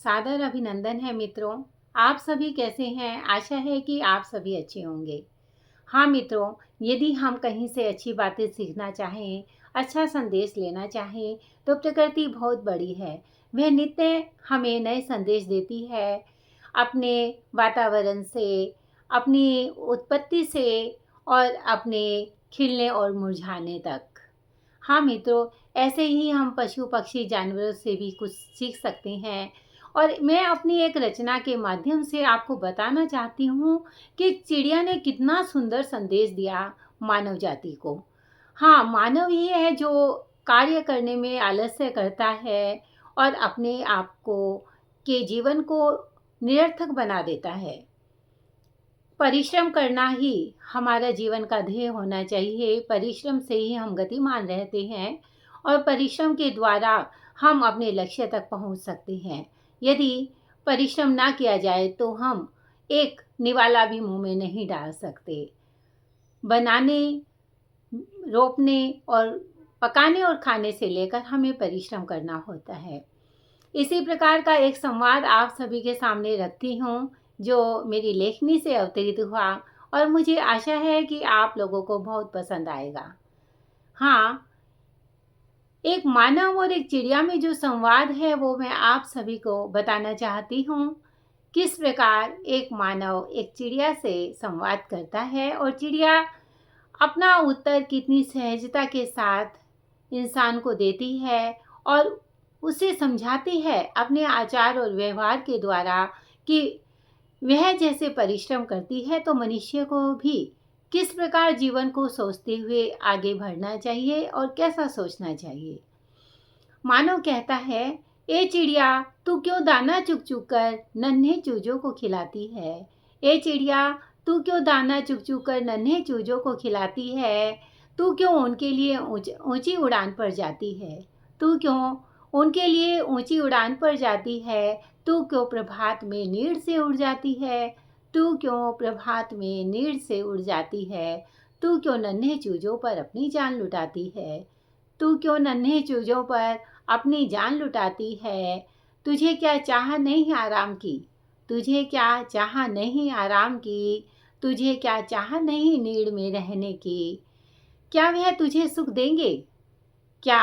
सादर अभिनंदन है मित्रों। आप सभी कैसे हैं? आशा है कि आप सभी अच्छे होंगे। हाँ मित्रों, यदि हम कहीं से अच्छी बातें सीखना चाहें, अच्छा संदेश लेना चाहें, तो प्रकृति बहुत बड़ी है। वह नित्य हमें नए संदेश देती है, अपने वातावरण से, अपनी उत्पत्ति से और अपने खिलने और मुरझाने तक। हाँ मित्रों, ऐसे ही हम पशु पक्षी जानवरों से भी कुछ सीख सकते हैं। और मैं अपनी एक रचना के माध्यम से आपको बताना चाहती हूँ कि चिड़िया ने कितना सुंदर संदेश दिया मानव जाति को। हाँ, मानव ही है जो कार्य करने में आलस्य करता है और अपने आप को के जीवन को निरर्थक बना देता है। परिश्रम करना ही हमारा जीवन का ध्येय होना चाहिए। परिश्रम से ही हम गतिमान रहते हैं और परिश्रम के द्वारा हम अपने लक्ष्य तक पहुंच सकते हैं। यदि परिश्रम ना किया जाए तो हम एक निवाला भी मुंह में नहीं डाल सकते। बनाने, रोपने और पकाने और खाने से लेकर हमें परिश्रम करना होता है। इसी प्रकार का एक संवाद आप सभी के सामने रखती हूँ, जो मेरी लेखनी से अवतरित हुआ और मुझे आशा है कि आप लोगों को बहुत पसंद आएगा। हाँ, एक मानव और एक चिड़िया में जो संवाद है वो मैं आप सभी को बताना चाहती हूँ। किस प्रकार एक मानव एक चिड़िया से संवाद करता है और चिड़िया अपना उत्तर कितनी सहजता के साथ इंसान को देती है और उसे समझाती है अपने आचार और व्यवहार के द्वारा कि वह जैसे परिश्रम करती है तो मनुष्य को भी किस प्रकार जीवन को सोचते हुए आगे बढ़ना चाहिए और कैसा सोचना चाहिए। मानव कहता है, ए चिड़िया, तू क्यों दाना चुग चुग कर नन्हे चूजों को खिलाती है। ए चिड़िया, तू क्यों दाना चुग चुग कर नन्हे चूजों को खिलाती है। तू क्यों उनके लिए ऊंची उड़ान पर जाती है। तू क्यों उनके लिए ऊंची उड़ान पर जाती है। तू क्यों प्रभात में नीड़ से उड़ जाती है। तू क्यों प्रभात में नीड़ से उड़ जाती है। तू क्यों नन्हे चूजों पर अपनी जान लुटाती है। तू क्यों नन्हे चूजों पर अपनी जान लुटाती है। तुझे क्या चाह नहीं आराम की। तुझे क्या चाह नहीं आराम की। तुझे क्या चाह नहीं नीड़ में रहने की। क्या वह तुझे सुख देंगे। क्या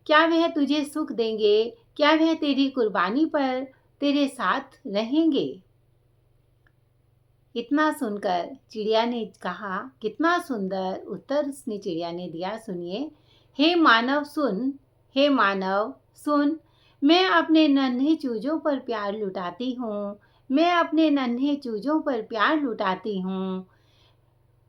क्या वह तुझे सुख देंगे। क्या वह तेरी कुर्बानी पर तेरे साथ रहेंगे। इतना सुनकर चिड़िया ने कहा, कितना सुंदर उत्तर उसने चिड़िया ने दिया। सुनिए, हे मानव सुन, हे मानव सुन, मैं अपने नन्हे चूजों पर प्यार लुटाती हूँ। मैं अपने नन्हे चूजों पर प्यार लुटाती हूँ।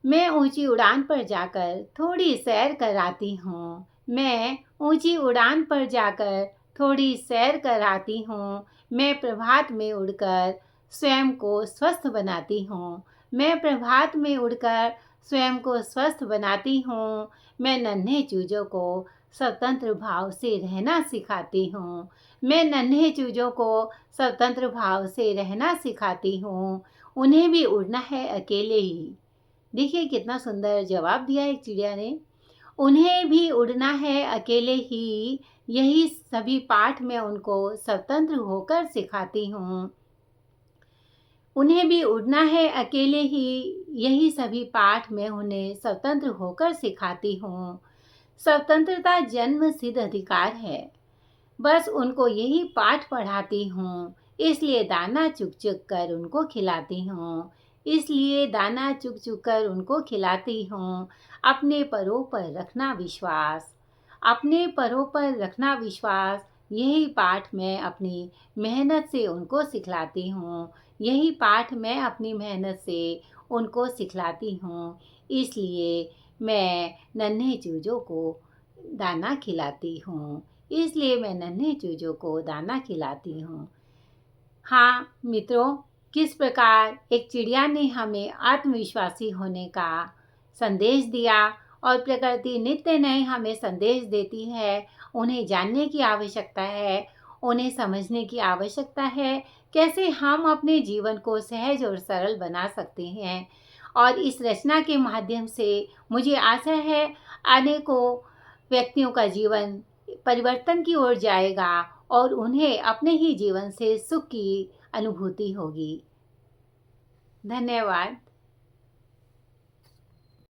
मैं ऊंची उड़ान पर जाकर थोड़ी सैर कराती हूँ। मैं ऊंची उड़ान पर जाकर थोड़ी सैर कराती हूँ। मैं प्रभात में उड़कर स्वयं को स्वस्थ बनाती हूँ। मैं प्रभात में उड़कर स्वयं को स्वस्थ बनाती हूँ। मैं नन्हे चूजों को स्वतंत्र भाव से रहना सिखाती हूँ। मैं नन्हे चूजों को स्वतंत्र भाव से रहना सिखाती हूँ। उन्हें भी उड़ना है अकेले ही। देखिए कितना सुंदर जवाब दिया एक चिड़िया ने। उन्हें भी उड़ना है अकेले ही। यही सभी पाठ मैं उनको स्वतंत्र होकर सिखाती हूँ। उन्हें भी उड़ना है अकेले ही। यही सभी पाठ मैं उन्हें स्वतंत्र होकर सिखाती हूँ। स्वतंत्रता जन्म सिद्ध अधिकार है। बस उनको यही पाठ पढ़ाती हूँ। इसलिए दाना चुग चुग कर उनको खिलाती हूँ। इसलिए दाना चुग चुग कर उनको खिलाती हूँ। अपने परों पर रखना विश्वास। अपने परों पर रखना विश्वास। यही पाठ मैं अपनी मेहनत से उनको सिखलाती हूँ। यही पाठ मैं अपनी मेहनत से उनको सिखलाती हूँ। इसलिए मैं नन्हे चूजों को दाना खिलाती हूँ। इसलिए मैं नन्हे चूजों को दाना खिलाती हूँ। हाँ मित्रों, किस प्रकार एक चिड़िया ने हमें आत्मविश्वासी होने का संदेश दिया और प्रकृति नित्य नए हमें संदेश देती है। उन्हें जानने की आवश्यकता है, उन्हें समझने की आवश्यकता है, कैसे हम अपने जीवन को सहज और सरल बना सकते हैं। और इस रचना के माध्यम से मुझे आशा है अनेकों व्यक्तियों का जीवन परिवर्तन की ओर जाएगा और उन्हें अपने ही जीवन से सुख की अनुभूति होगी। धन्यवाद।